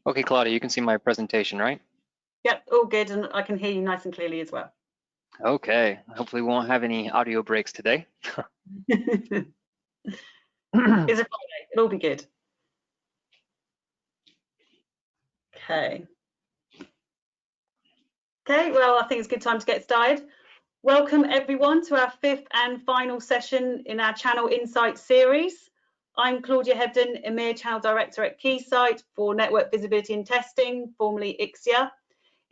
Okay, Claudia, you can see my presentation, right? Yep, all good, and I can hear you nice and clearly as well. Okay, hopefully we won't have any audio breaks today. It's a Friday, it'll be good. Okay. Okay, well, I think it's a good time to get started. Welcome everyone to our 5th and final session in our Channel Insight series. I'm Claudia Hebden, EMEA Channel Director at Keysight for Network Visibility and Testing, formerly IXIA.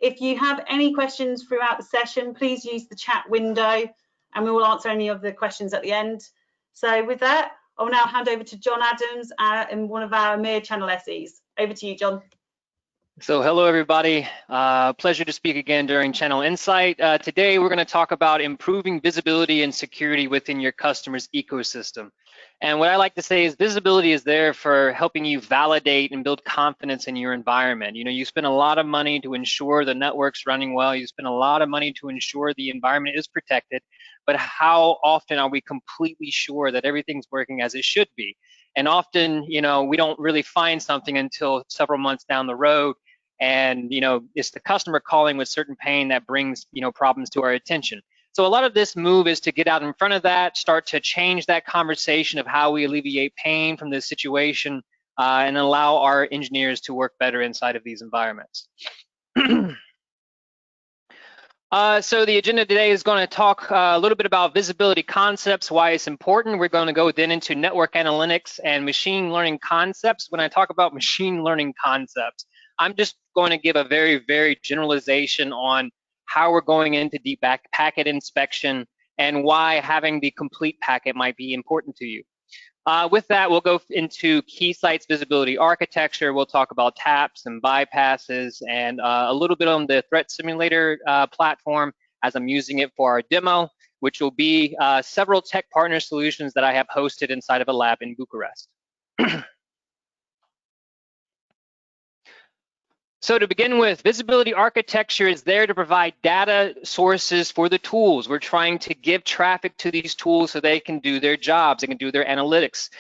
If you have any questions throughout the session, please use the chat window and we will answer any of the questions at the end. So with that, I'll now hand over to John Adams and one of our EMEA Channel SEs. Over to you, John. So hello everybody, pleasure to speak again during Channel Insight. Today we're going to talk about improving visibility and security within your customer's ecosystem. And what I like to say is visibility is there for helping you validate and build confidence in your environment. You know, you spend a lot of money to ensure the network's running well, you spend a lot of money to ensure the environment is protected, but how often are we completely sure that everything's working as it should be? And often, you know, we don't really find something until several months down the road. And, you know, it's the customer calling with certain pain that brings, you know, problems to our attention. So a lot of this move is to get out in front of that, start to change that conversation of how we alleviate pain from this situation and allow our engineers to work better inside of these environments. So the agenda today is going to talk a little bit about visibility concepts, why it's important. We're going to go then into network analytics and machine learning concepts. When I talk about machine learning concepts, I'm just going to give a very, very generalization on how we're going into deep packet inspection and why having the complete packet might be important to you. With that, we'll go into Keysight's visibility architecture. We'll talk about taps and bypasses and a little bit on the threat simulator platform as I'm using it for our demo, which will be several tech partner solutions that I have hosted inside of a lab in Bucharest. So to begin with, visibility architecture is there to provide data sources for the tools. We're trying to give traffic to these tools so they can do their jobs, they can do their analytics.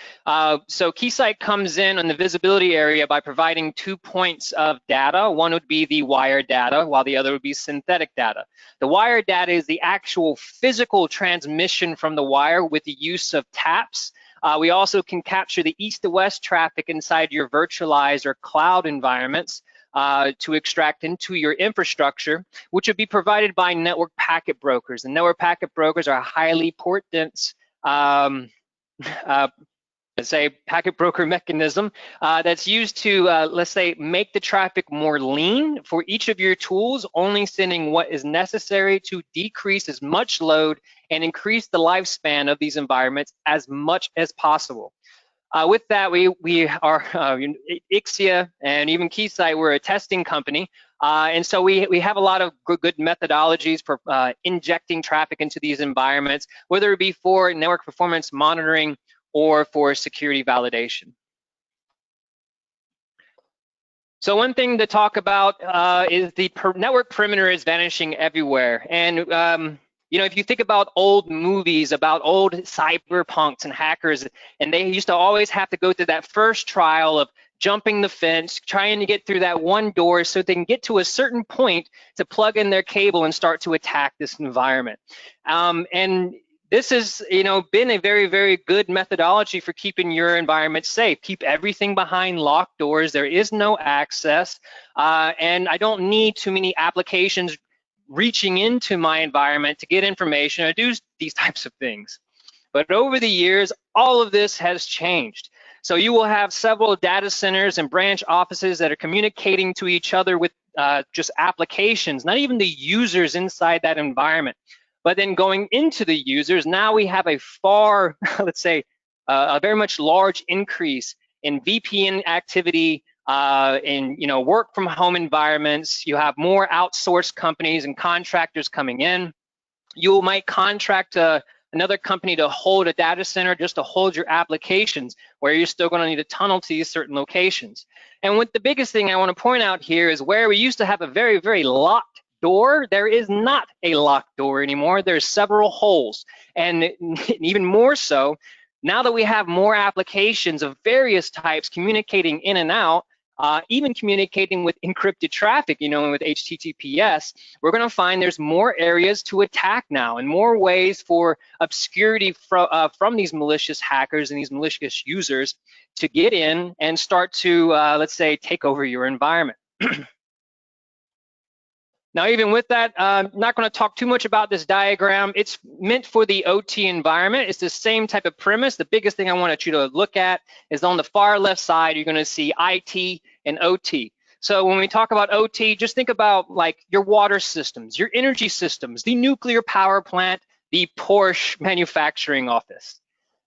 So Keysight comes in the visibility area by providing 2 points of data. One would be the wire data, while the other would be synthetic data. The wire data is the actual physical transmission from the wire with the use of taps. We also can capture the east to west traffic inside your virtualized or cloud environments to extract into your infrastructure, which would be provided by network packet brokers. And network packet brokers are highly port dense, let's say, packet broker mechanism that's used to, let's say, make the traffic more lean for each of your tools, only sending what is necessary to decrease as much load and increase the lifespan of these environments as much as possible. With that, we are IXIA and even Keysight, we're a testing company. And so we have a lot of good methodologies for injecting traffic into these environments, whether it be for network performance monitoring or for security validation. So one thing to talk about is the network perimeter is vanishing everywhere. And you know, if you think about old movies about old cyberpunks and hackers, and they used to always have to go through that first trial of jumping the fence, trying to get through that one door so they can get to a certain point to plug in their cable and start to attack this environment. And this has, you know, been a very, very good methodology for keeping your environment safe. Keep everything behind locked doors. There is no access, and I don't need too many applications reaching into my environment to get information or do these types of things. But over the years, all of this has changed. So you will have several data centers and branch offices that are communicating to each other with just applications, not even the users inside that environment. But then going into the users, now we have a far, let's say, a very much large increase in VPN activity, in, you know, work from home environments. You have more outsourced companies and contractors coming in. You might contract another company to hold a data center just to hold your applications, where you're still going to need a tunnel to these certain locations. And what the biggest thing I want to point out here is where we used to have a very, very locked door, there is not a locked door anymore. There's several holes, and even more so, now that we have more applications of various types communicating in and out, even communicating with encrypted traffic, you know, with HTTPS, we're going to find there's more areas to attack now and more ways for obscurity from these malicious hackers and these malicious users to get in and start to, let's say, take over your environment. Now, even with that, I'm not going to talk too much about this diagram. It's meant for the OT environment. It's the same type of premise. The biggest thing I wanted you to look at is on the far left side, you're going to see IT and OT. So when we talk about OT, just think about like your water systems, your energy systems, the nuclear power plant, the Porsche manufacturing office.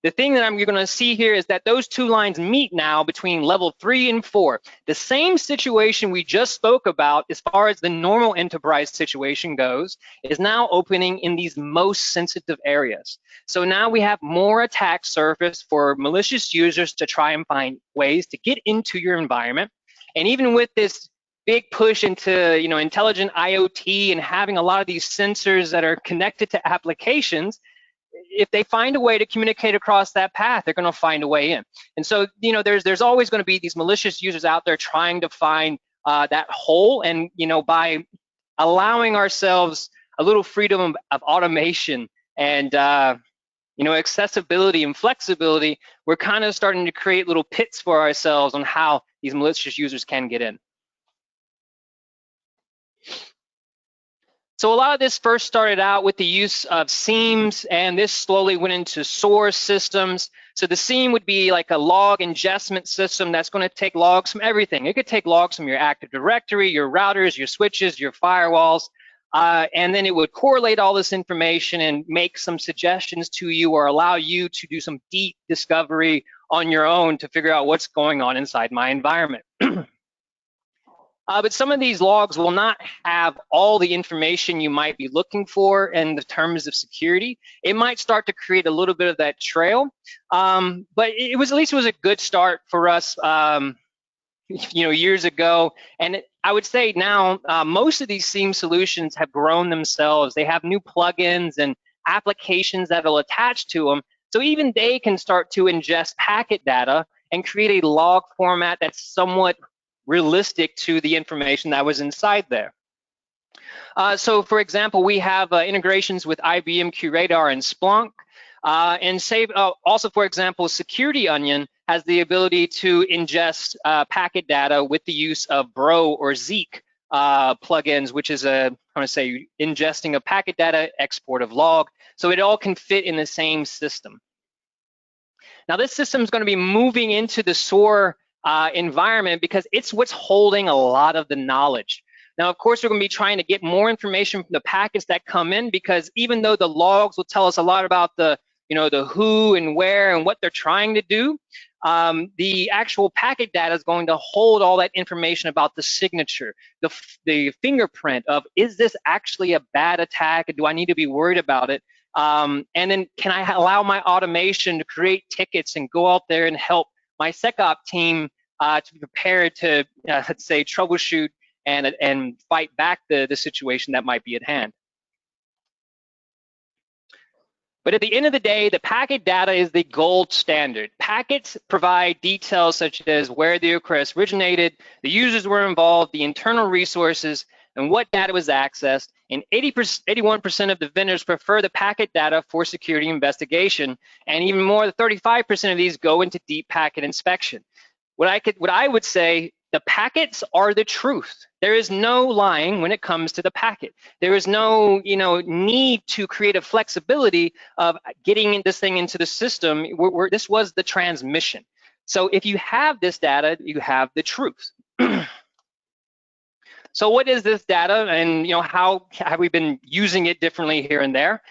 The thing that you're going to see here is that those two lines meet now between level 3 and 4. The same situation we just spoke about as far as the normal enterprise situation goes is now opening in these most sensitive areas. So now we have more attack surface for malicious users to try and find ways to get into your environment. And even with this big push into, you know, intelligent IoT and having a lot of these sensors that are connected to applications, if they find a way to communicate across that path, they're going to find a way in. And so, you know, there's always going to be these malicious users out there trying to find that hole. And, you know, by allowing ourselves a little freedom of automation and, you know, accessibility and flexibility, we're kind of starting to create little pits for ourselves on how these malicious users can get in. So a lot of this first started out with the use of seams, and this slowly went into source systems. So the seam would be like a log ingestment system that's going to take logs from everything. It could take logs from your Active Directory, your routers, your switches, your firewalls, and then it would correlate all this information and make some suggestions to you or allow you to do some deep discovery on your own to figure out what's going on inside my environment. But some of these logs will not have all the information you might be looking for in the terms of security. It might start to create a little bit of that trail, but it was at least a good start for us, you know, years ago. And I would say now most of these SIEM solutions have grown themselves. They have new plugins and applications that will attach to them, so even they can start to ingest packet data and create a log format that's somewhat realistic to the information that was inside there. So for example, we have integrations with IBM QRadar and Splunk. Also, for example, Security Onion has the ability to ingest packet data with the use of Bro or Zeek plugins, which is ingesting of packet data, export of log. So it all can fit in the same system. Now this system is going to be moving into the SOAR environment because it's what's holding a lot of the knowledge. Now, of course, we're going to be trying to get more information from the packets that come in, because even though the logs will tell us a lot about the, you know, the who and where and what they're trying to do, the actual packet data is going to hold all that information about the signature, the fingerprint of, is this actually a bad attack? Do I need to be worried about it? And then can I allow my automation to create tickets and go out there and help my SecOps team to be prepared to, let's say, troubleshoot and fight back the situation that might be at hand. But at the end of the day, the packet data is the gold standard. Packets provide details such as where the request originated, the users were involved, the internal resources, and what data was accessed. And 81% of the vendors prefer the packet data for security investigation, and even more, 35% of these go into deep packet inspection. What I would say, the packets are the truth. There is no lying when it comes to the packet. There is no, you know, need to create a flexibility of getting this thing into the system. This was the transmission. So if you have this data, you have the truth. So what is this data, and, you know, how have we been using it differently here and there?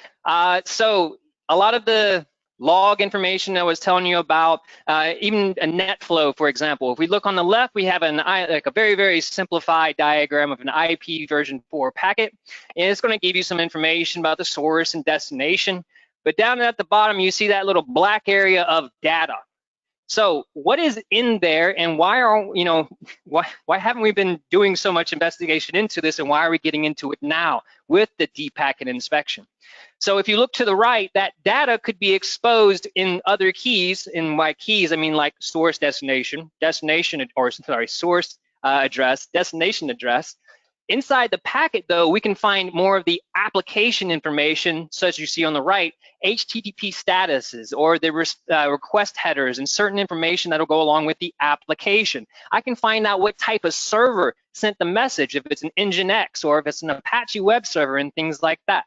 So a lot of the log information I was telling you about, even a net flow, for example. If we look on the left, we have like a very, very simplified diagram of an IP version 4 packet, and it's going to give you some information about the source and destination. But down at the bottom, you see that little black area of data. So what is in there, and why haven't we been doing so much investigation into this, and why are we getting into it now with the deep packet inspection? So if you look to the right, that data could be exposed in other keys. In by keys, I mean like source destination, source address, destination address. Inside the packet, though, we can find more of the application information, such as you see on the right, HTTP statuses or the request headers and certain information that'll go along with the application. I can find out what type of server sent the message, if it's an Nginx or if it's an Apache web server and things like that.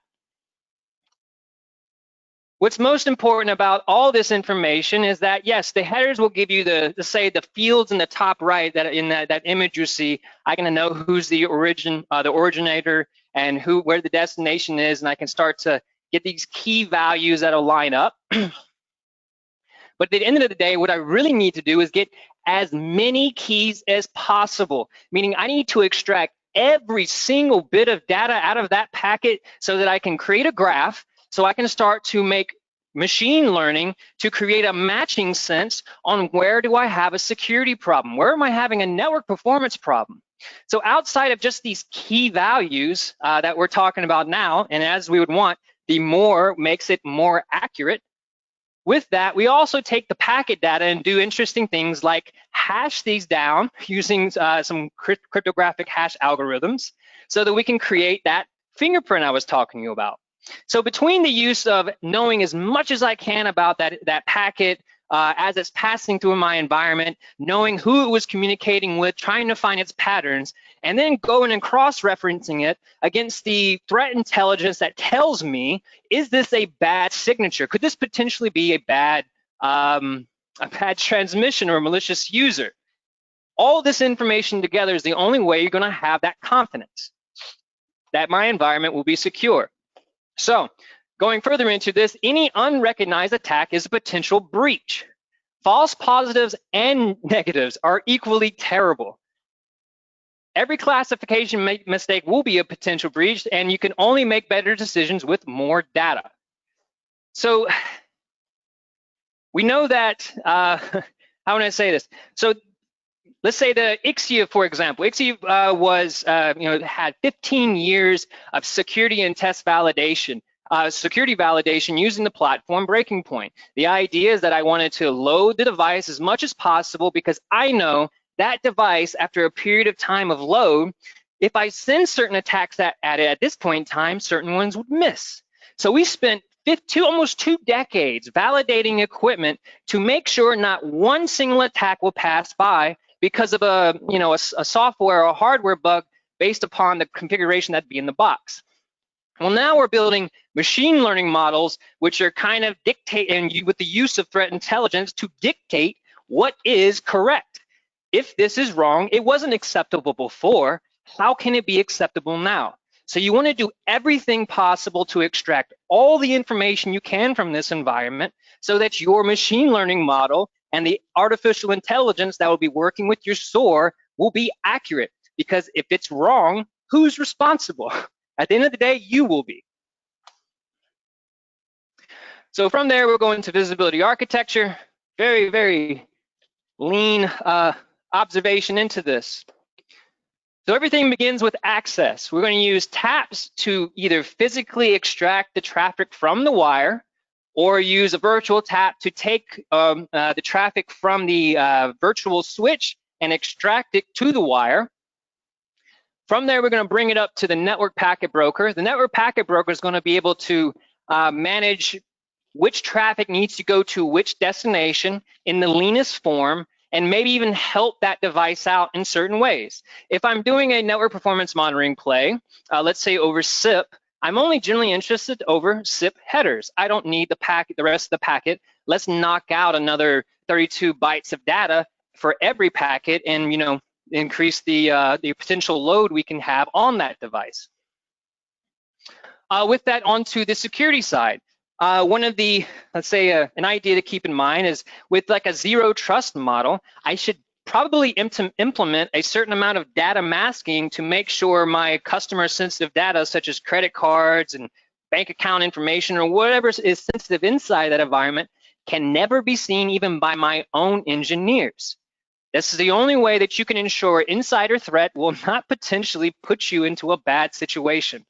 What's most important about all this information is that, yes, the headers will give you the fields in the top right, that in that image you see. I can know who's the originator and where the destination is, and I can start to get these key values that'll line up. But at the end of the day, what I really need to do is get as many keys as possible, meaning I need to extract every single bit of data out of that packet so that I can create a graph, so I can start to make machine learning to create a matching sense on where do I have a security problem? Where am I having a network performance problem? So outside of just these key values that we're talking about now, and as we would want, the more makes it more accurate. With that, we also take the packet data and do interesting things like hash these down using some cryptographic hash algorithms so that we can create that fingerprint I was talking to you about. So between the use of knowing as much as I can about that packet as it's passing through my environment, knowing who it was communicating with, trying to find its patterns, and then going and cross-referencing it against the threat intelligence that tells me, is this a bad signature? Could this potentially be a bad transmission or a malicious user? All this information together is the only way you're going to have that confidence that my environment will be secure. So, going further into this, any unrecognized attack is a potential breach. False positives and negatives are equally terrible. Every classification mistake will be a potential breach, and you can only make better decisions with more data. So, we know that, how would I say this? So, let's say the Ixia, for example. Ixia had 15 years of security and test validation, security validation using the platform Breaking Point. The idea is that I wanted to load the device as much as possible because I know that device, after a period of time of load, if I send certain attacks at it at this point in time, certain ones would miss. So we spent almost 2 decades validating equipment to make sure not one single attack will pass by because of a software or a hardware bug based upon the configuration that'd be in the box. Well, now we're building machine learning models which are kind of dictating with the use of threat intelligence to dictate what is correct. If this is wrong, it wasn't acceptable before, how can it be acceptable now? So you want to do everything possible to extract all the information you can from this environment so that your machine learning model and the artificial intelligence that will be working with your SOAR will be accurate. Because if it's wrong, who's responsible? At the end of the day, you will be. So from there, we're going to visibility architecture. Very, very lean observation into this. So everything begins with access. We're going to use taps to either physically extract the traffic from the wire or use a virtual tap to take the traffic from the virtual switch and extract it to the wire. From there, we're going to bring it up to the network packet broker. The network packet broker is going to be able to manage which traffic needs to go to which destination in the leanest form, and maybe even help that device out in certain ways. If I'm doing a network performance monitoring play, let's say over SIP, I'm only generally interested over SIP headers. I don't need the rest of the packet. Let's knock out another 32 bytes of data for every packet and increase the potential load we can have on that device. With that, onto the security side. One of the, let's say an idea to keep in mind is with like a zero trust model, I should probably implement a certain amount of data masking to make sure my customer sensitive data, such as credit cards and bank account information or whatever is sensitive inside that environment, can never be seen even by my own engineers. This is the only way that you can ensure insider threat will not potentially put you into a bad situation.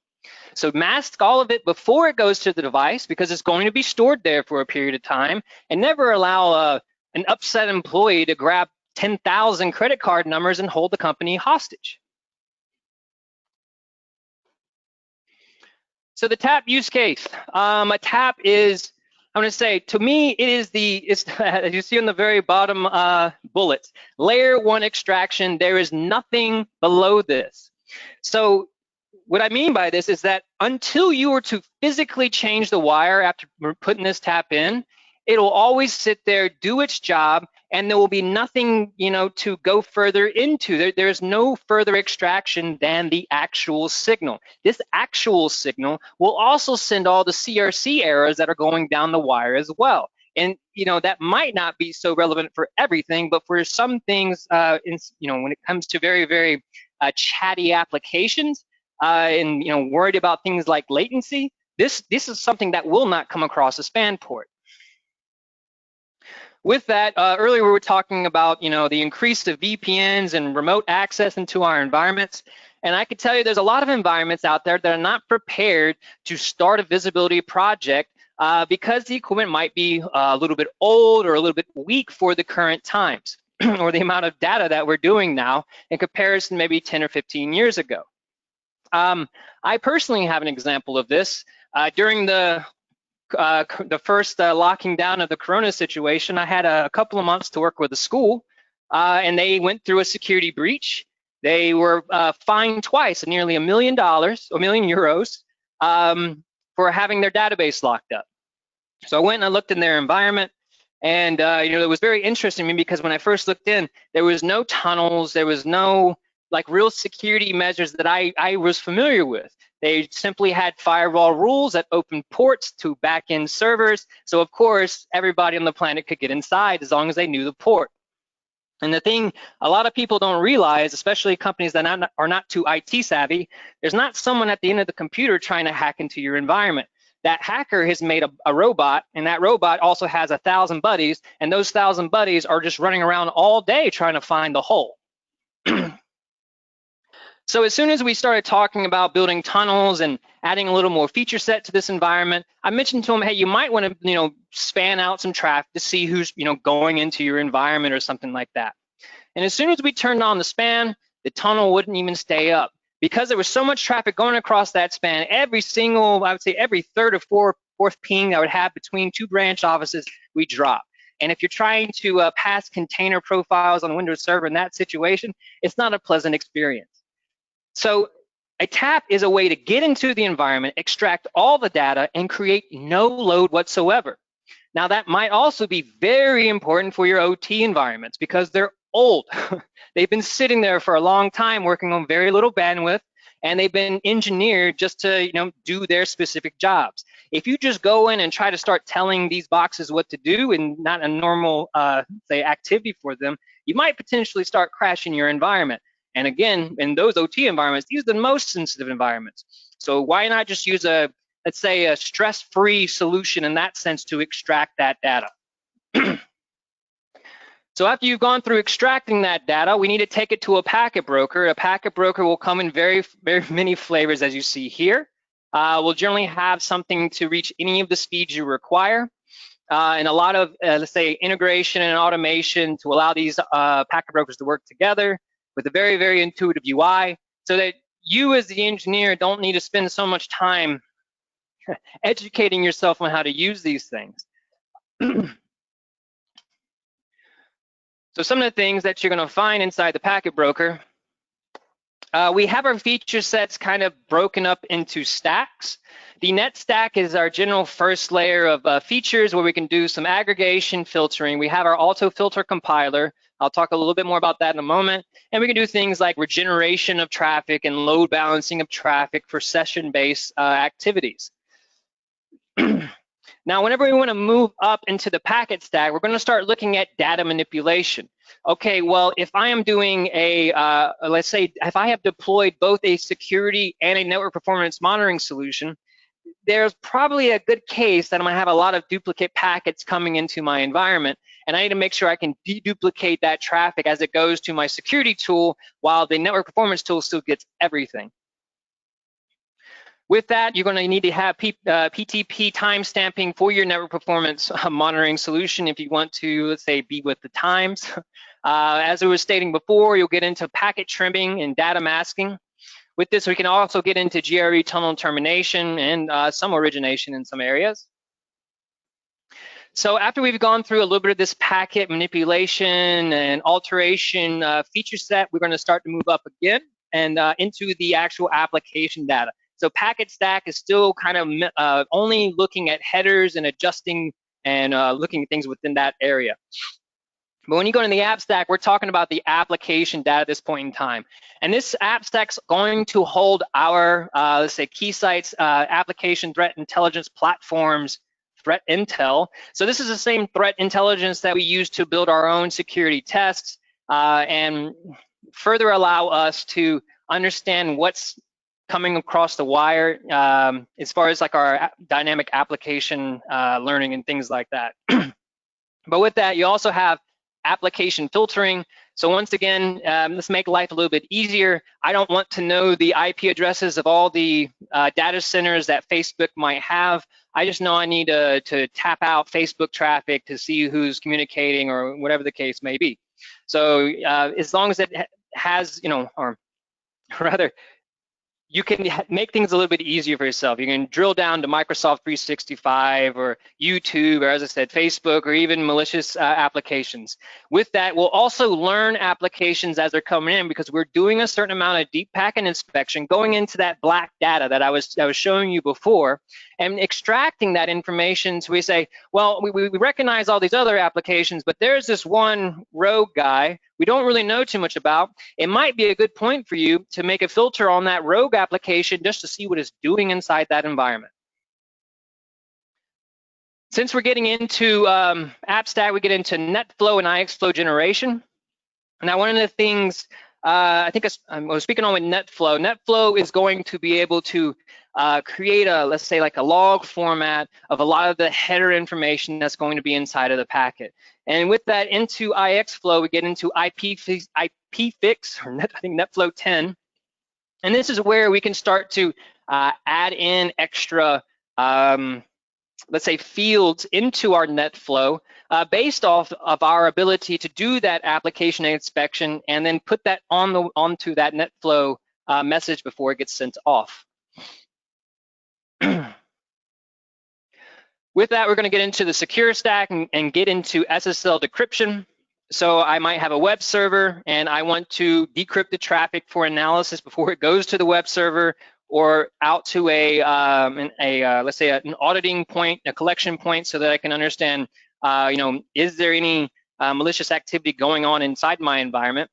So mask all of it before it goes to the device, because it's going to be stored there for a period of time, and never allow an upset employee to grab 10,000 credit card numbers and hold the company hostage. So the tap use case. A tap is, I'm going to say, to me, it's as you see on the very bottom bullets, layer 1 extraction. There is nothing below this. So what I mean by this is that until you were to physically change the wire after putting this tap in, it'll always sit there, do its job, and there will be nothing, to go further into. There's no further extraction than the actual signal. This actual signal will also send all the CRC errors that are going down the wire as well. And that might not be so relevant for everything, but for some things, when it comes to very, very chatty applications, and worried about things like latency, this is something that will not come across a span port. With that, earlier we were talking about the increase of VPNs and remote access into our environments, and I could tell you there's a lot of environments out there that are not prepared to start a visibility project because the equipment might be a little bit old or a little bit weak for the current times or the amount of data that we're doing now in comparison to maybe 10 or 15 years ago. I personally have an example of this. During the first locking down of the Corona situation, I had a couple of months to work with a school, and they went through a security breach. They were fined twice, nearly $1 million, €1 million, for having their database locked up. So I went and I looked in their environment, and it was very interesting to me because when I first looked in, there was no tunnels, there was no real security measures that I was familiar with. They simply had firewall rules that opened ports to back-end servers. So of course, everybody on the planet could get inside as long as they knew the port. And the thing a lot of people don't realize, especially companies that are not too IT savvy, there's not someone at the end of the computer trying to hack into your environment. That hacker has made a robot, and that robot also has 1,000 buddies, and those 1,000 buddies are just running around all day trying to find the hole. So as soon as we started talking about building tunnels and adding a little more feature set to this environment, I mentioned to them, hey, you might want to, span out some traffic to see who's, going into your environment or something like that. And as soon as we turned on the span, the tunnel wouldn't even stay up because there was so much traffic going across that span. Every third or fourth ping I would have between two branch offices, we drop. And if you're trying to pass container profiles on a Windows Server in that situation, it's not a pleasant experience. So a tap is a way to get into the environment, extract all the data, and create no load whatsoever. Now that might also be very important for your OT environments because they're old. They've been sitting there for a long time working on very little bandwidth, and they've been engineered just to do their specific jobs. If you just go in and try to start telling these boxes what to do and not a normal say activity for them, you might potentially start crashing your environment. And again, in those OT environments, these are the most sensitive environments. So why not just use let's say a stress-free solution in that sense to extract that data? So after you've gone through extracting that data, we need to take it to a packet broker. A packet broker will come in very, very many flavors, as you see here. We'll generally have something to reach any of the speeds you require, and a lot of, let's say, integration and automation to allow these packet brokers to work together with a very, very intuitive UI, so that you as the engineer don't need to spend so much time educating yourself on how to use these things. So some of the things that you're going to find inside the packet broker, we have our feature sets kind of broken up into stacks. The net stack is our general first layer of features where we can do some aggregation filtering. We have our auto filter compiler. I'll talk a little bit more about that in a moment. And we can do things like regeneration of traffic and load balancing of traffic for session-based activities. Now, whenever we want to move up into the packet stack, we're going to start looking at data manipulation. Okay, well, if I am doing let's say, if I have deployed both a security and a network performance monitoring solution, there's probably a good case that I'm gonna have a lot of duplicate packets coming into my environment, and I need to make sure I can deduplicate that traffic as it goes to my security tool, while the network performance tool still gets everything. With that, you're going to need to have PTP timestamping for your network performance monitoring solution if you want to, let's say, be with the times. As I was stating before, you'll get into packet trimming and data masking. With this, we can also get into GRE tunnel termination and some origination in some areas. So after we've gone through a little bit of this packet manipulation and alteration feature set, we're going to start to move up again and into the actual application data. So packet stack is still kind of only looking at headers and adjusting and looking at things within that area. But when you go in the app stack, we're talking about the application data at this point in time. And this app stack's going to hold our, let's say, Keysight's application threat intelligence platforms threat intel. So this is the same threat intelligence that we use to build our own security tests and further allow us to understand what's coming across the wire as far as like our dynamic application learning and things like that. But with that, you also have application filtering. So once again, let's make life a little bit easier. I don't want to know the IP addresses of all the data centers that Facebook might have. I just know I need to tap out Facebook traffic to see who's communicating or whatever the case may be. So as long as it has, or rather, you can make things a little bit easier for yourself. You can drill down to Microsoft 365 or YouTube, or as I said, Facebook, or even malicious applications. With that, we'll also learn applications as they're coming in, because we're doing a certain amount of deep packet inspection, going into that black data that I was showing you before, and extracting that information. So we say, well, we recognize all these other applications, but there's this one rogue guy we don't really know too much about. It might be a good point for you to make a filter on that rogue application just to see what it's doing inside that environment. Since we're getting into AppStack, we get into NetFlow and IXFlow generation. Now, one of the things I was speaking on with NetFlow. NetFlow is going to be able to create a, let's say, like a log format of a lot of the header information that's going to be inside of the packet. And with that, into IXFlow, we get into IPFix, or I think NetFlow 10. And this is where we can start to add in extra, let's say, fields into our NetFlow based off of our ability to do that application inspection and then put that onto that NetFlow message before it gets sent off. With that, we're going to get into the secure stack and get into SSL decryption. So I might have a web server and I want to decrypt the traffic for analysis before it goes to the web server or out to a let's say an auditing point, a collection point, so that I can understand, is there any malicious activity going on inside my environment?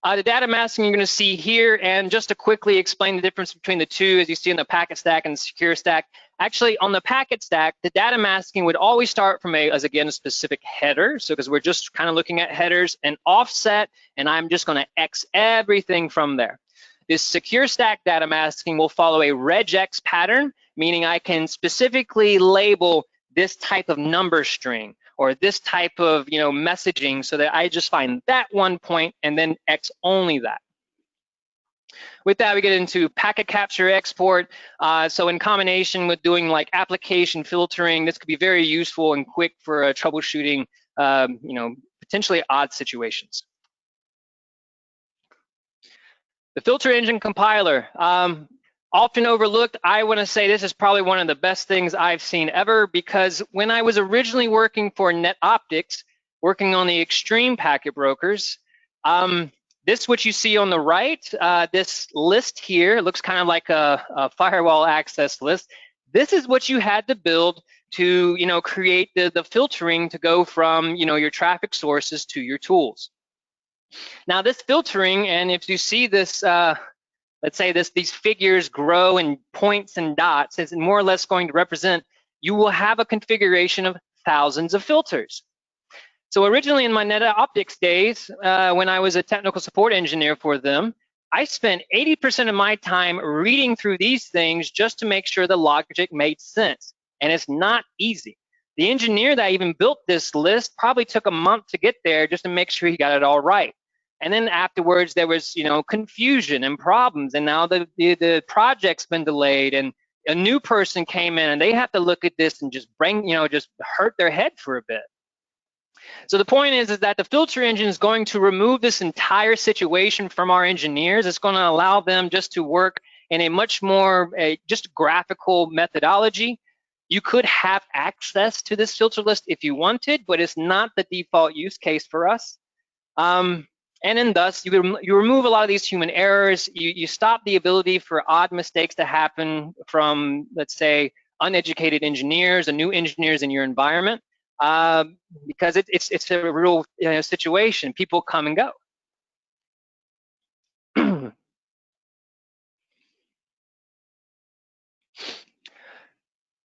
The data masking you're going to see here, and just to quickly explain the difference between the two, as you see in the packet stack and the secure stack. Actually, on the packet stack, the data masking would always start from a specific header. So because we're just kind of looking at headers and offset, and I'm just going to X everything from there. This secure stack data masking will follow a regex pattern, meaning I can specifically label this type of number string or this type of messaging, so that I just find that one point and then X only that. With that, we get into packet capture export. So in combination with doing like application filtering, this could be very useful and quick for troubleshooting potentially odd situations. The filter engine compiler. Often overlooked. I want to say this is probably one of the best things I've seen ever, because when I was originally working for NetOptics, working on the extreme packet brokers, this, what you see on the right, this list here, looks kind of like a firewall access list. This is what you had to build to create the filtering to go from your traffic sources to your tools. Now this filtering, and if you see this, let's say these figures grow in points and dots, is more or less going to represent, you will have a configuration of thousands of filters. So originally in my NetOptics days, when I was a technical support engineer for them, I spent 80% of my time reading through these things just to make sure the logic made sense. And it's not easy. The engineer that even built this list probably took a month to get there just to make sure he got it all right. And then afterwards, there was, confusion and problems. And now the project's been delayed, and a new person came in, and they have to look at this and just just hurt their head for a bit. So the point is that the filter engine is going to remove this entire situation from our engineers. It's going to allow them just to work in a much more just graphical methodology. You could have access to this filter list if you wanted, but it's not the default use case for us. And then thus, you remove a lot of these human errors. You stop the ability for odd mistakes to happen from, let's say, uneducated engineers and new engineers in your environment, because it's a real situation. People come and go.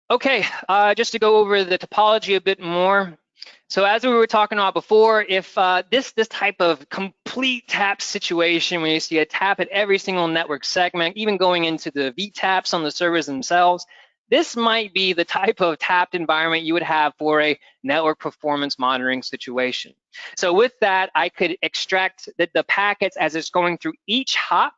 Okay, just to go over the topology a bit more. So as we were talking about before, if this type of complete tap situation, where you see a tap at every single network segment, even going into the VTAPs on the servers themselves, this might be the type of tapped environment you would have for a network performance monitoring situation. So with that, I could extract the packets as it's going through each hop.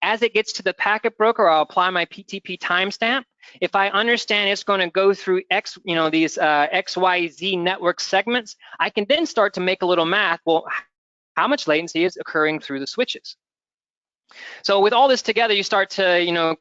As it gets to the packet broker, I'll apply my PTP timestamp. If I understand it's going to go through these XYZ network segments, I can then start to make a little math. Well, how much latency is occurring through the switches? So with all this together, you start to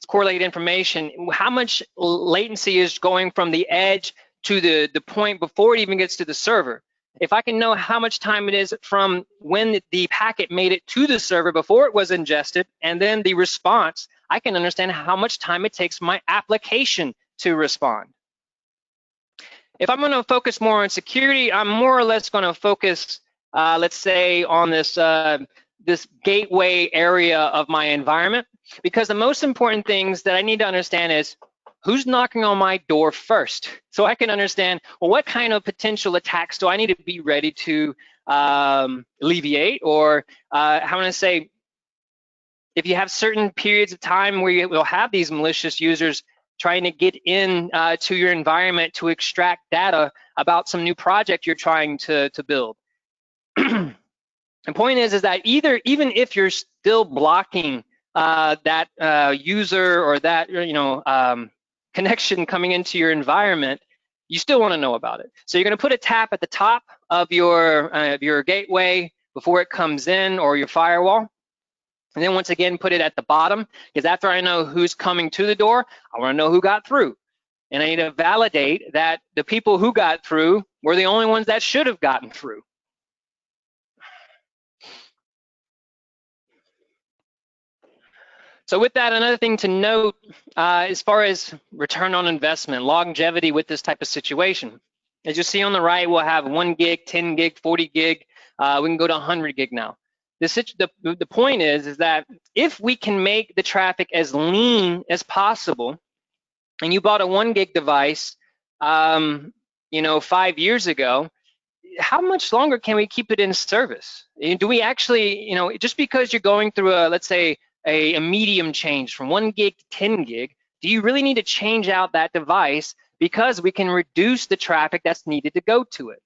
correlate information. How much latency is going from the edge to the point before it even gets to the server? If I can know how much time it is from when the packet made it to the server before it was ingested, and then the response, I can understand how much time it takes my application to respond. If I'm going to focus more on security, I'm more or less going to focus, let's say, on this gateway area of my environment, because the most important things that I need to understand is who's knocking on my door first, so I can understand, well, what kind of potential attacks do I need to be ready to alleviate, or how would I say, if you have certain periods of time where you will have these malicious users trying to get in to your environment to extract data about some new project you're trying to build. The point is that even if you're still blocking that user or that connection coming into your environment, you still want to know about it. So you're going to put a tap at the top of your gateway before it comes in, or your firewall. And then once again, put it at the bottom, because after I know who's coming to the door, I want to know who got through. And I need to validate that the people who got through were the only ones that should have gotten through. So with that, another thing to note as far as return on investment, longevity with this type of situation. As you see on the right, we'll have 1 gig, 10 gig, 40 gig. We can go to 100 gig now. The point is that if we can make the traffic as lean as possible, and you bought a 1 gig device 5 years ago, how much longer can we keep it in service? Do we actually, just because you're going through let's say a medium change from 1 gig to 10 gig, do you really need to change out that device because we can reduce the traffic that's needed to go to it?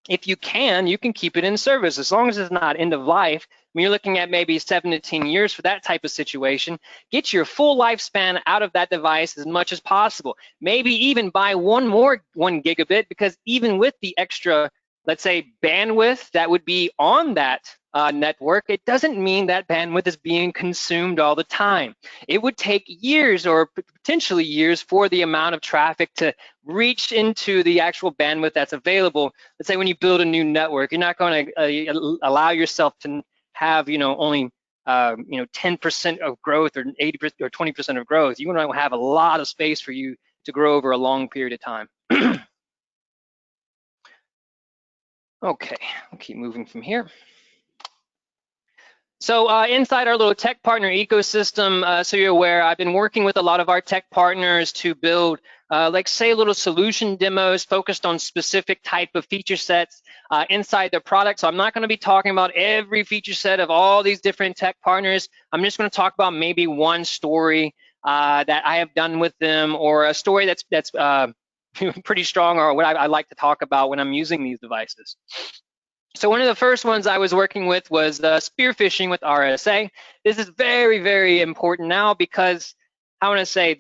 If you can keep it in service as long as it's not end of life. When you're looking at maybe 7 to 10 years for that type of situation, get your full lifespan out of that device as much as possible. Maybe even buy one more 1 gigabit, because even with the extra, let's say, bandwidth that would be on that network, it doesn't mean that bandwidth is being consumed all the time. It would take years, or potentially years, for the amount of traffic to reach into the actual bandwidth that's available. Let's say when you build a new network, you're not going to allow yourself to have only 10% of growth, or 80% or 20% of growth. You want to have a lot of space for you to grow over a long period of time. Okay, I'll keep moving from here. So inside our little tech partner ecosystem, so you're aware, I've been working with a lot of our tech partners to build, like say, little solution demos focused on specific type of feature sets inside their product. So I'm not going to be talking about every feature set of all these different tech partners. I'm just going to talk about maybe one story that I have done with them, or a story that's pretty strong, or what I like to talk about when I'm using these devices. So one of the first ones I was working with was spear phishing with RSA. This is very, very important now because I want to say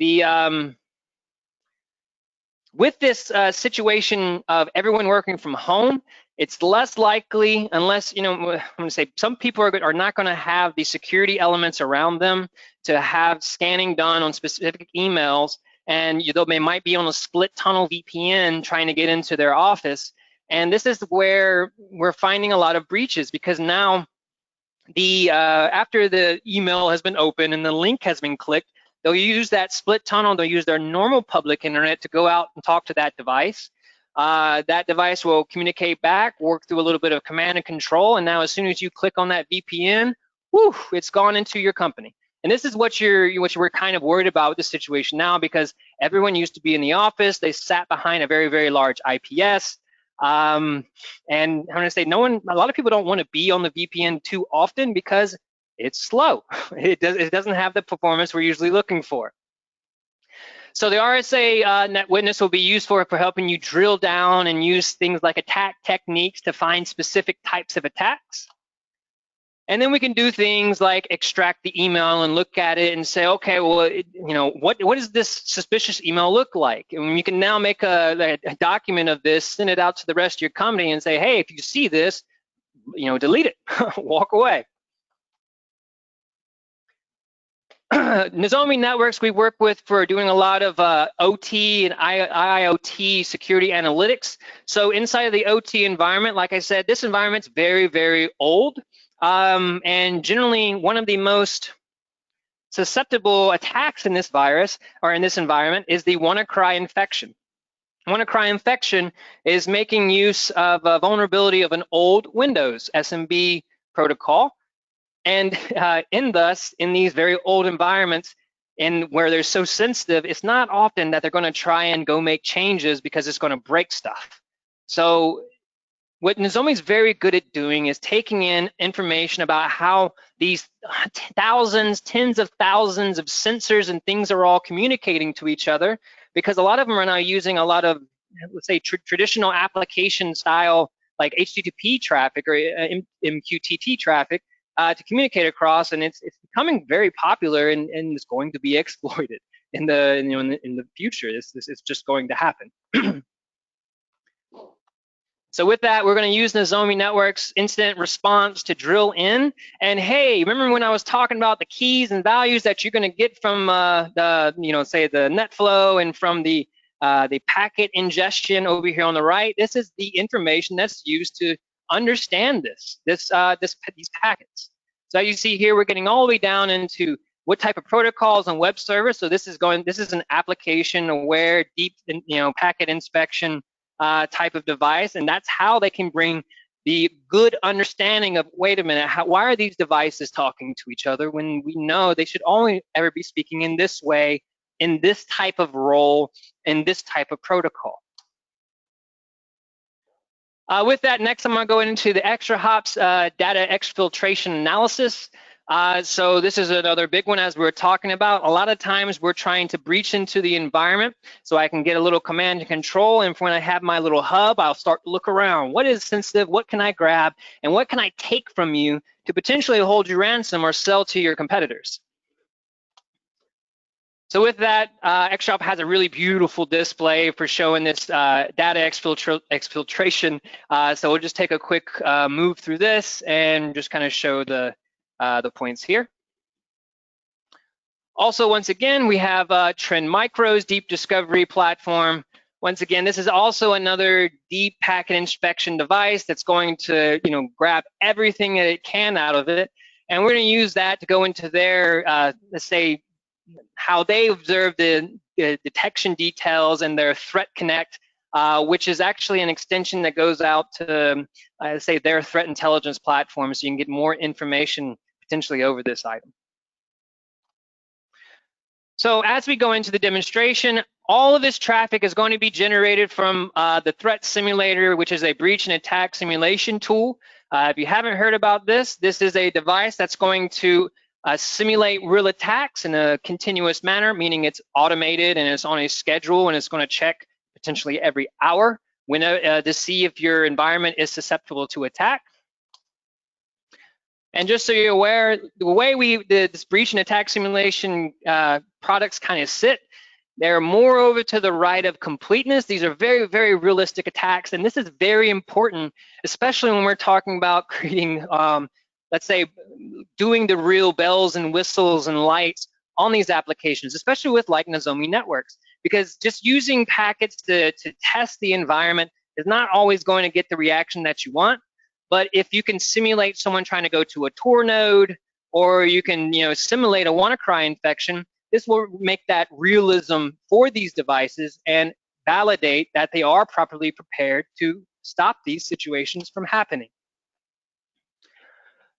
with this situation of everyone working from home, it's less likely, unless, I'm going to say some people are not going to have the security elements around them to have scanning done on specific emails, and they might be on a split tunnel VPN trying to get into their office. And this is where we're finding a lot of breaches, because now after the email has been opened and the link has been clicked, they'll use that split tunnel, they'll use their normal public internet to go out and talk to that device. That device will communicate back, work through a little bit of command and control, and now as soon as you click on that VPN, whew, it's gone into your company. And this is what we're kind of worried about with this situation now, because everyone used to be in the office, they sat behind a very, very large IPS. And I'm going to say a lot of people don't want to be on the VPN too often because it's slow. It doesn't have the performance we're usually looking for. So the RSA Net Witness will be used for helping you drill down and use things like attack techniques to find specific types of attacks. And then we can do things like extract the email and look at it and say, okay, well, what does this suspicious email look like? And you can now make a document of this, send it out to the rest of your company and say, hey, if you see this, delete it, walk away. Nozomi Networks we work with for doing a lot of OT and IoT security analytics. So inside of the OT environment, like I said, this environment's very, very old. And generally, one of the most susceptible attacks in this virus, or in this environment, is the WannaCry infection. WannaCry infection is making use of a vulnerability of an old Windows SMB protocol. And in these very old environments, and where they're so sensitive, it's not often that they're going to try and go make changes because it's going to break stuff. So what Nozomi is very good at doing is taking in information about how these tens of thousands of sensors and things are all communicating to each other, because a lot of them are now using a lot of, let's say, traditional application style, like HTTP traffic or MQTT traffic to communicate across, and it's becoming very popular and it's going to be exploited in the future. This is just going to happen. So with that, we're going to use Nozomi Networks incident response to drill in. And hey, remember when I was talking about the keys and values that you're going to get from say the net flow and from the packet ingestion over here on the right? This is the information that's used to understand these packets. So you see here, we're getting all the way down into what type of protocols and web servers. So this is an application aware deep packet inspection type of device, and that's how they can bring the good understanding of, wait a minute, why are these devices talking to each other when we know they should only ever be speaking in this way, in this type of role, in this type of protocol. With that, next I'm going to go into the extra hops data exfiltration analysis. So this is another big one, as we were talking about. A lot of times we're trying to breach into the environment so I can get a little command and control, and when I have my little hub, I'll start to look around. What is sensitive? What can I grab? And what can I take from you to potentially hold you ransom or sell to your competitors? So with that, XShop has a really beautiful display for showing this data exfiltration. So we'll just take a quick move through this and just kind of show the points here. Also, once again, we have Trend Micro's deep discovery platform. Once again, this is also another deep packet inspection device that's going to grab everything that it can out of it. And we're going to use that to go into their, let's say, how they observe the detection details and their threat connect, which is actually an extension that goes out to, say, their threat intelligence platform, so you can get more information potentially over this item. So as we go into the demonstration, all of this traffic is going to be generated from the threat simulator, which is a breach and attack simulation tool. If you haven't heard about this, this is a device that's going to simulate real attacks in a continuous manner, meaning it's automated and it's on a schedule, and it's going to check potentially every hour to see if your environment is susceptible to attack. And just so you're aware, the way this breach and attack simulation products kind of sit, they're more over to the right of completeness. These are very, very realistic attacks, and this is very important, especially when we're talking about creating, let's say, doing the real bells and whistles and lights on these applications, especially with like Nozomi networks, because just using packets to test the environment is not always going to get the reaction that you want. But if you can simulate someone trying to go to a Tor node, or you can simulate a WannaCry infection, this will make that realism for these devices and validate that they are properly prepared to stop these situations from happening.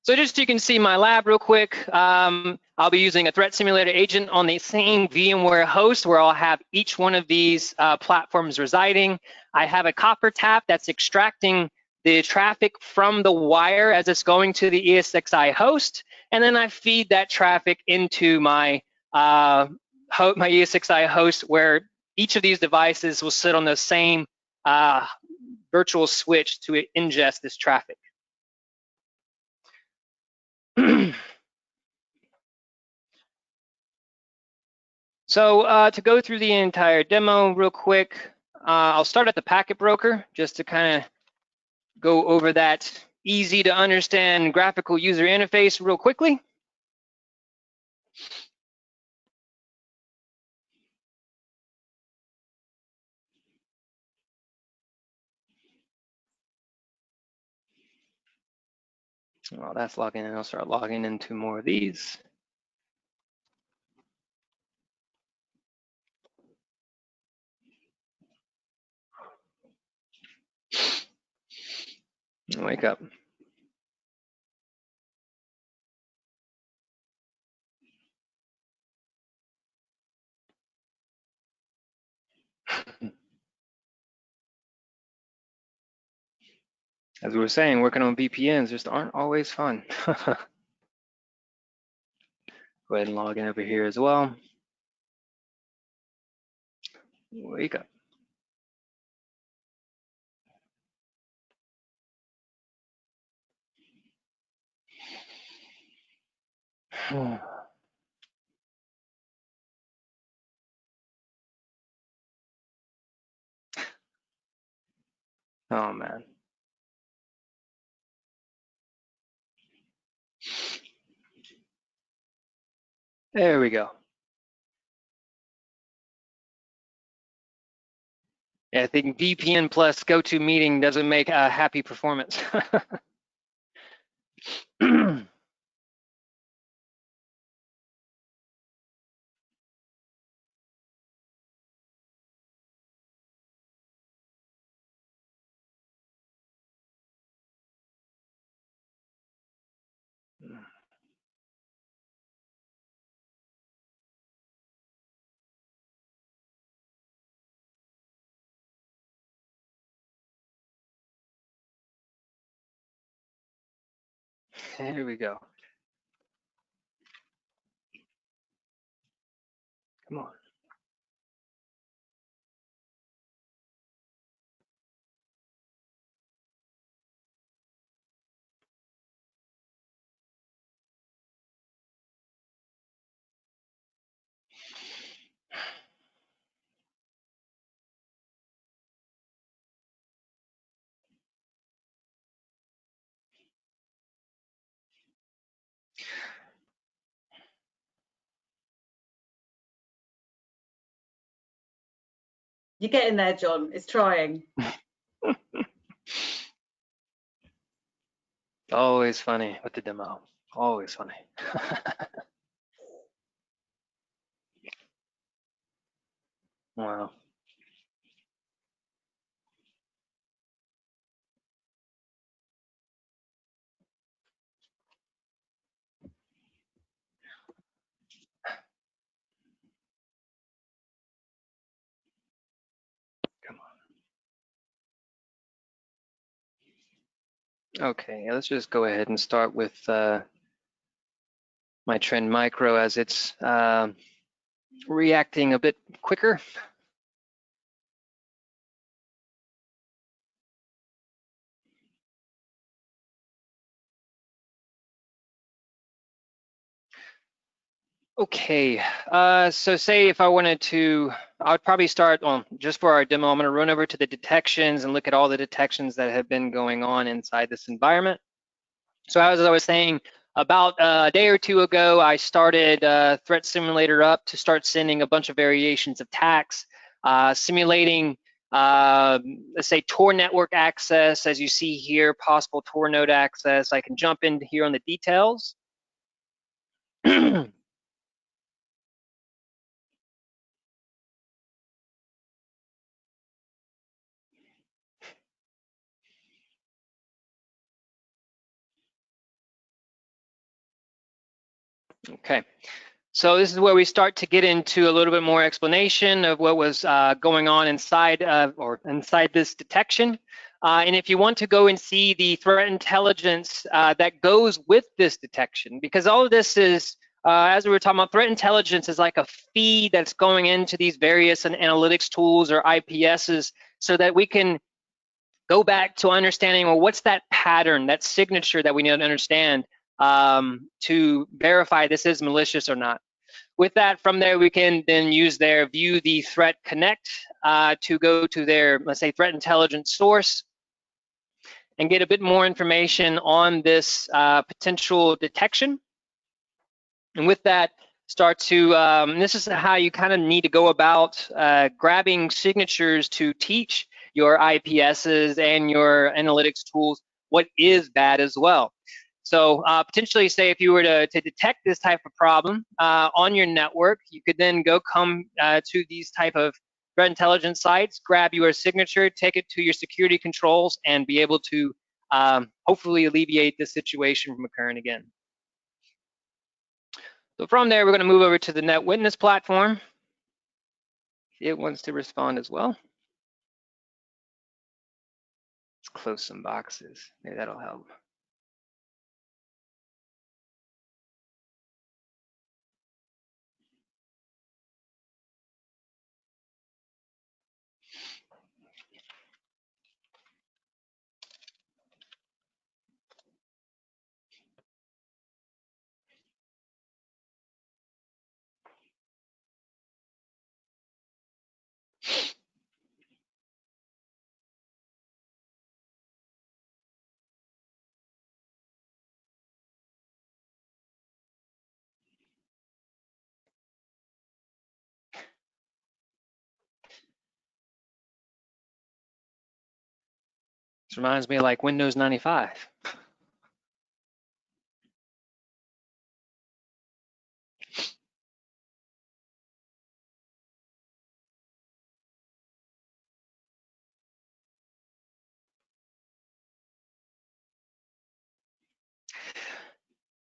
So just so you can see my lab real quick, I'll be using a threat simulator agent on the same VMware host where I'll have each one of these platforms residing. I have a copper tap that's extracting the traffic from the wire as it's going to the ESXi host, and then I feed that traffic into my ESXi host, where each of these devices will sit on the same virtual switch to ingest this traffic. So to go through the entire demo real quick, I'll start at the packet broker just to kind of go over that easy to understand graphical user interface real quickly. Well, that's logging in. I'll start logging into more of these. Wake up. As we were saying, working on VPNs just aren't always fun. Go ahead and log in over here as well. Wake up. Oh man. There we go. Yeah, I think VPN plus GoToMeeting doesn't make a happy performance. Here we go. Come on. You're getting there, John. It's trying. Always funny with the demo. Always funny. Wow. Okay, let's just go ahead and start with my trend micro as it's reacting a bit quicker. Okay, so say if I wanted to, I would probably start, just for our demo, I'm going to run over to the detections and look at all the detections that have been going on inside this environment. So as I was saying, about a day or two ago, I started Threat Simulator up to start sending a bunch of variations of attacks, simulating, let's say, Tor network access, as you see here, possible Tor node access. I can jump in here on the details. Okay. So this is where we start to get into a little bit more explanation of what was going on inside this detection. And if you want to go and see the threat intelligence that goes with this detection, because all of this is, as we were talking about, threat intelligence is like a feed that's going into these various analytics tools or IPSs so that we can go back to understanding, well, what's that pattern, that signature that we need to understand to verify this is malicious or not. With that, from there, we can then use their view the threat connect to go to their, let's say, threat intelligence source and get a bit more information on this potential detection. And with that, start to, this is how you kind of need to go about grabbing signatures to teach your IPSs and your analytics tools what is bad as well. So potentially, say if you were to detect this type of problem on your network, you could then come to these type of threat intelligence sites, grab your signature, take it to your security controls, and be able to hopefully alleviate the situation from occurring again. So from there, we're going to move over to the Net Witness platform. It wants to respond as well. Let's close some boxes. Maybe that'll help. This reminds me of like Windows 95.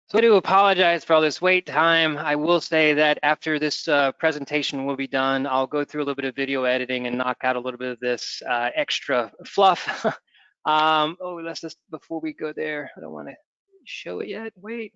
So I do apologize for all this wait time. I will say that after this presentation will be done, I'll go through a little bit of video editing and knock out a little bit of this extra fluff. Oh, let's just, before we go there, I don't want to show it yet. Wait.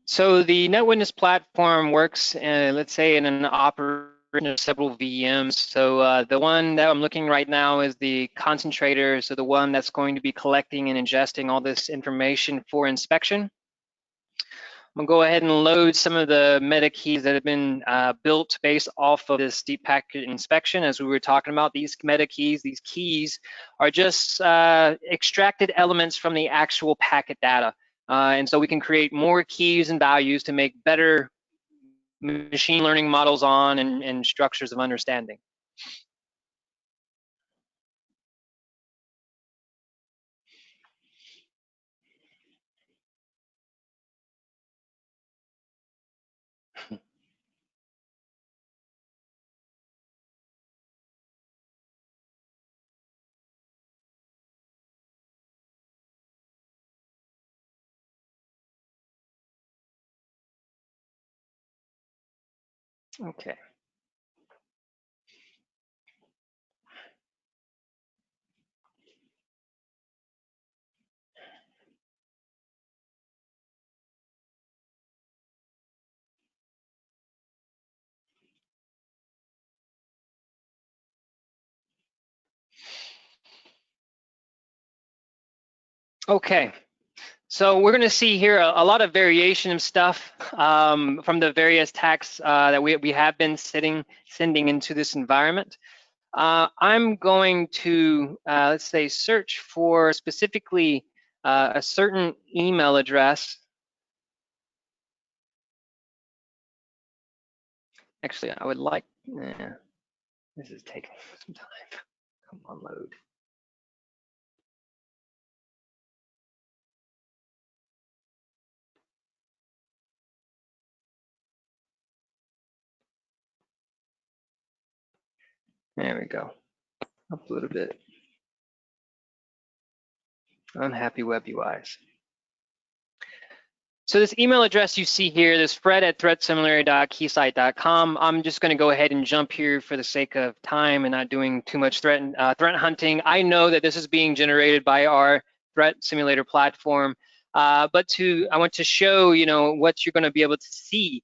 So the NetWitness platform works, let's say, in an operation of several VMs. So the one that I'm looking right now is the concentrator, so the one that's going to be collecting and ingesting all this information for inspection. I'm gonna go ahead and load some of the meta keys that have been built based off of this deep packet inspection. As we were talking about, these meta keys, these keys are just extracted elements from the actual packet data. And so we can create more keys and values to make better machine learning models on and structures of understanding. Okay. Okay. So we're going to see here a lot of variation of stuff from the various attacks that we have been sending into this environment. I'm going to, let's say, search for specifically a certain email address. Actually, I would like, this is taking some time. Come on, load. There we go. Up a little bit. Unhappy web UIs. So this email address you see here, this fred@threatsimilarity.keysight.com. I'm just going to go ahead and jump here for the sake of time and not doing too much threat hunting. I know that this is being generated by our threat simulator platform, but I want to show what you're going to be able to see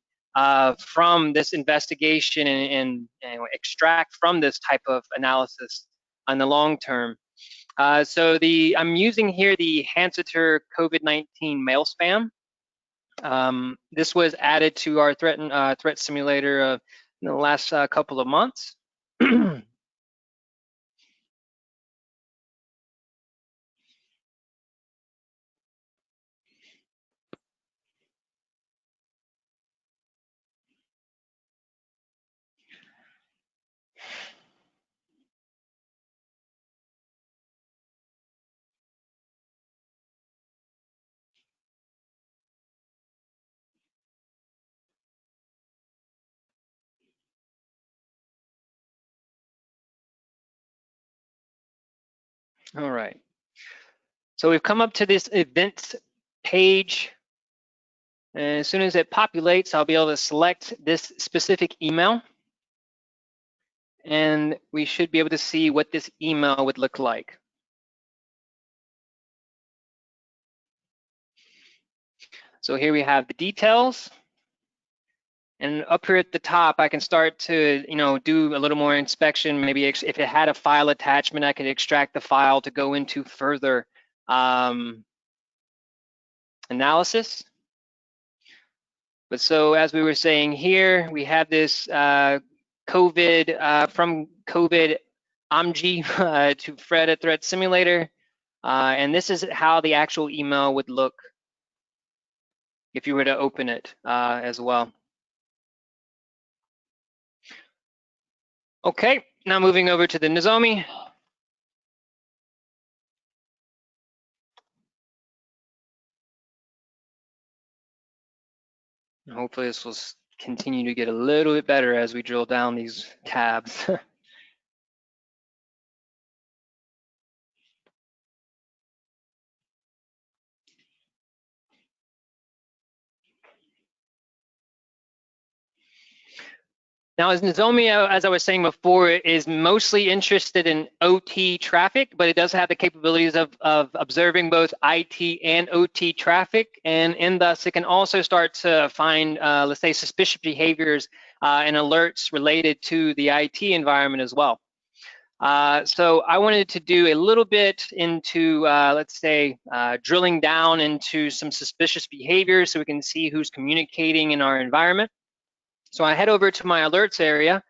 from this investigation and extract from this type of analysis on the long term. So I'm using here the Hanseater COVID-19 mail spam. This was added to our threat simulator in the last couple of months. All right. So we've come up to this events page. And as soon as it populates, I'll be able to select this specific email. And we should be able to see what this email would look like. So here we have the details. And up here at the top, I can start to, do a little more inspection. Maybe if it had a file attachment, I could extract the file to go into further analysis. But so as we were saying here, we have this COVID, from COVID OMG to Fred at Threat Simulator. And this is how the actual email would look if you were to open it as well. Okay, now moving over to the Nozomi. Hopefully this will continue to get a little bit better as we drill down these tabs. Now, as Nozomi, as I was saying before, is mostly interested in OT traffic, but it does have the capabilities of observing both IT and OT traffic, and thus it can also start to find, let's say, suspicious behaviors and alerts related to the IT environment as well. So I wanted to do a little bit into, let's say, drilling down into some suspicious behaviors so we can see who's communicating in our environment. So I head over to my alerts area.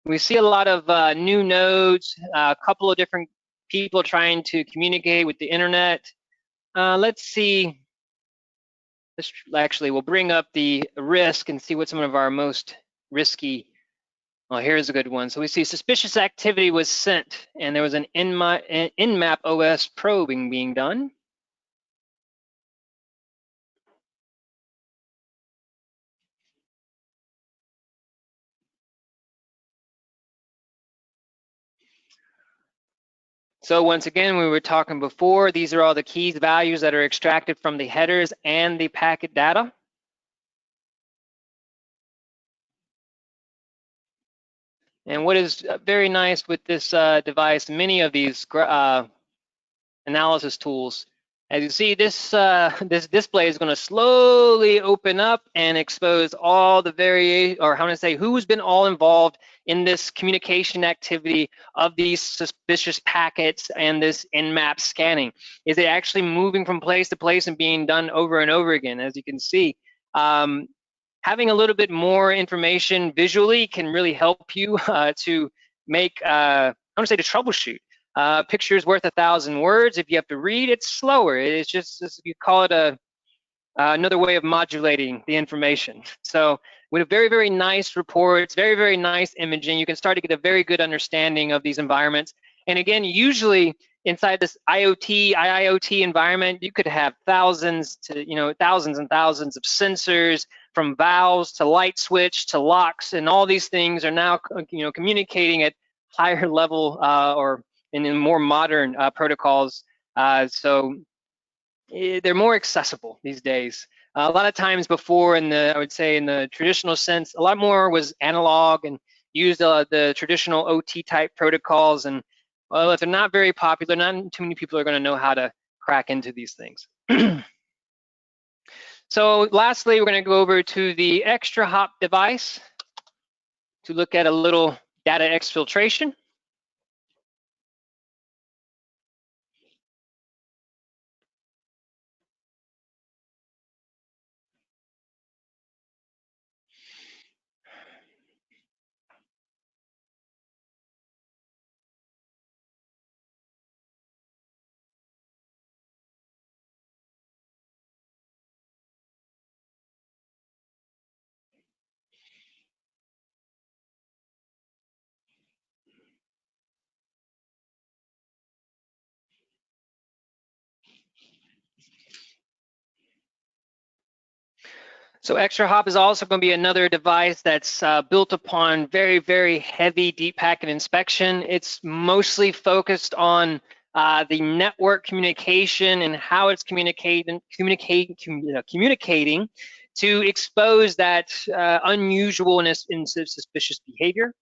We see a lot of new nodes, a couple of different people trying to communicate with the internet. Let's see this actually will bring up the risk and see what some of our most risky. Well, here's a good one. So we see suspicious activity was sent, and there was an Nmap OS probing being done. So once again, we were talking before, these are all the keys values that are extracted from the headers and the packet data. And what is very nice with this device, many of these analysis tools, as you see, this this display is going to slowly open up and expose all the variation, or how do I say, who's been all involved in this communication activity of these suspicious packets and this Nmap scanning. Is it actually moving from place to place and being done over and over again? As you can see, having a little bit more information visually can really help you to make, I want to say, to troubleshoot. Picture's worth 1,000 words. If you have to read, it's slower. It's just, you call it another way of modulating the information. So with very, very nice reports, very, very nice imaging, you can start to get a very good understanding of these environments. And again, usually inside this IoT environment, you could have thousands and thousands of sensors, from valves to light switch to locks, and all these things are now communicating at higher level or in more modern protocols. So they're more accessible these days. A lot of times before, I would say in the traditional sense, a lot more was analog and used the traditional OT type protocols. And well, if they're not very popular, not too many people are going to know how to crack into these things. So lastly, we're going to go over to the extra hop device to look at a little data exfiltration. So extra hop is also going to be another device that's built upon very, very heavy deep packet inspection. It's mostly focused on the network communication and how it's communicating to expose that unusualness in suspicious behavior.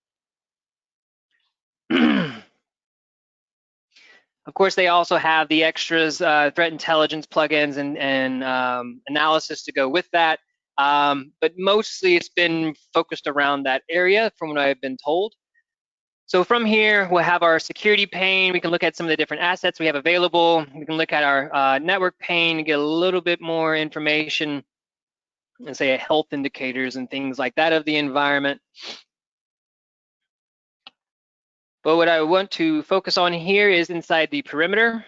Of course, they also have the extras, threat intelligence plugins and analysis to go with that. But mostly it's been focused around that area from what I've been told. So from here, we'll have our security pane. We can look at some of the different assets we have available. We can look at our network pane and get a little bit more information, and say health indicators and things like that of the environment. But what I want to focus on here is inside the perimeter.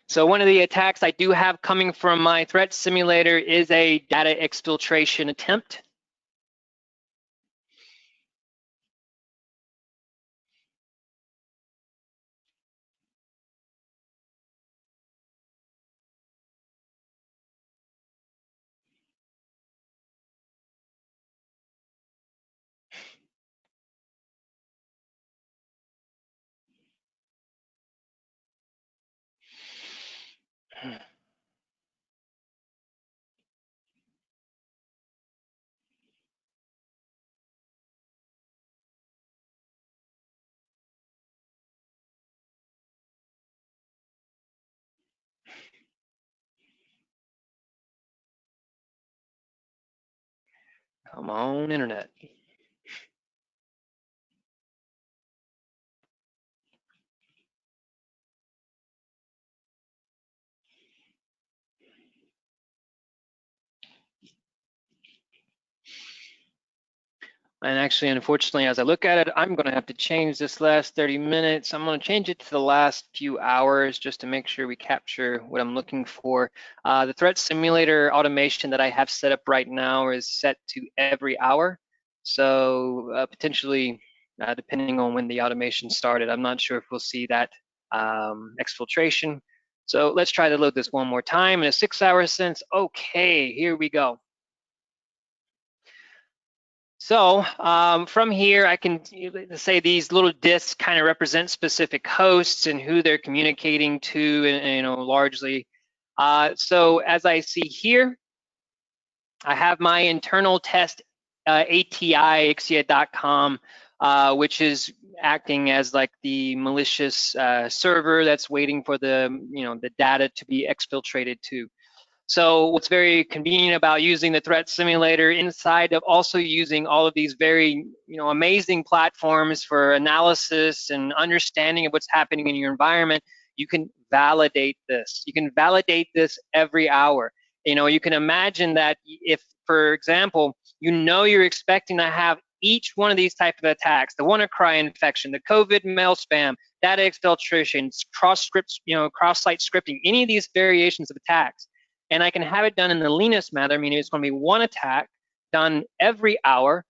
So one of the attacks I do have coming from my threat simulator is a data exfiltration attempt. Come on, internet. And actually, unfortunately, as I look at it, I'm going to have to change this last 30 minutes. I'm going to change it to the last few hours just to make sure we capture what I'm looking for. The threat simulator automation that I have set up right now is set to every hour. So potentially, depending on when the automation started, I'm not sure if we'll see that exfiltration. So let's try to load this one more time in a 6-hour sense. Okay, here we go. So from here, I can say these little disks kind of represent specific hosts and who they're communicating to, and largely. So as I see here, I have my internal test ATI Exia.com, which is acting as like the malicious server that's waiting for the data to be exfiltrated to. So what's very convenient about using the threat simulator inside of also using all of these very amazing platforms for analysis and understanding of what's happening in your environment, you can validate this. You can validate this every hour. You can imagine that if, for example, you're expecting to have each one of these type of attacks, the WannaCry infection, the COVID mail spam, data exfiltration, cross-site scripting, any of these variations of attacks. And I can have it done in the leanest manner, meaning it's going to be one attack done every hour,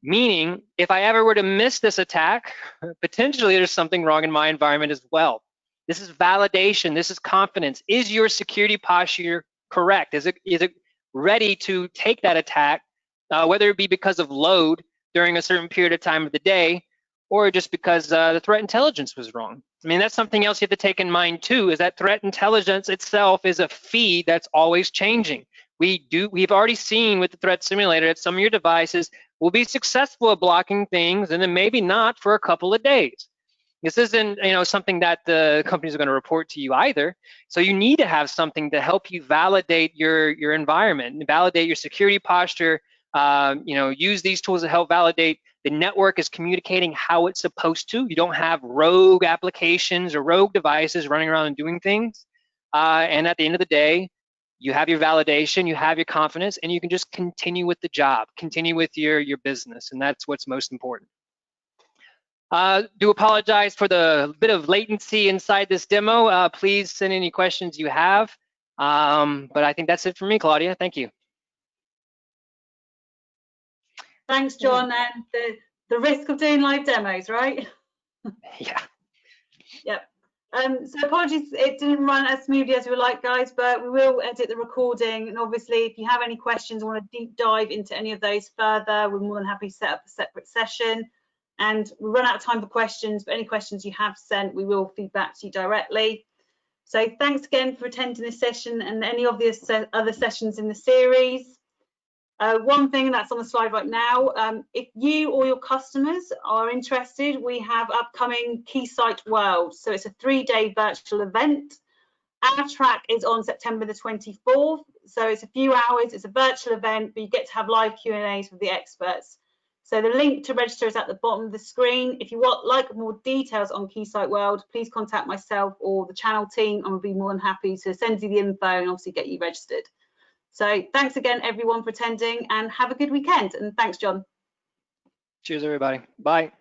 meaning if I ever were to miss this attack, potentially there's something wrong in my environment as well. This is validation. This is confidence. Is your security posture correct? Is it ready to take that attack, whether it be because of load during a certain period of time of the day, or just because the threat intelligence was wrong? I mean, that's something else you have to take in mind too, is that threat intelligence itself is a feed that's always changing. We've already seen with the threat simulator that some of your devices will be successful at blocking things and then maybe not for a couple of days. This isn't something that the companies are going to report to you either. So you need to have something to help you validate your environment and validate your security posture. Use these tools to help validate the network is communicating how it's supposed to. You don't have rogue applications or rogue devices running around and doing things. And at the end of the day, you have your validation, you have your confidence, and you can just continue with the job, continue with your business, and that's what's most important. Do apologize for the bit of latency inside this demo. Please send any questions you have. But I think that's it for me, Claudia. Thank you. Thanks, John. And the risk of doing live demos, right? Yeah. Yep. So apologies, it didn't run as smoothly as we would like, guys, but we will edit the recording. And obviously, if you have any questions or want to deep dive into any of those further, we're more than happy to set up a separate session. And we run out of time for questions, but any questions you have sent, we will feed back to you directly. So thanks again for attending this session and any of the other sessions in the series. One thing that's on the slide right now, if you or your customers are interested, we have upcoming Keysight World. So it's a 3-day virtual event. Our track is on September the 24th. So it's a few hours, it's a virtual event, but you get to have live Q&As with the experts. So the link to register is at the bottom of the screen. If you want like more details on Keysight World, please contact myself or the channel team, and we'll be more than happy to send you the info and obviously get you registered. So thanks again, everyone, for attending, and have a good weekend. And thanks, John. Cheers, everybody. Bye.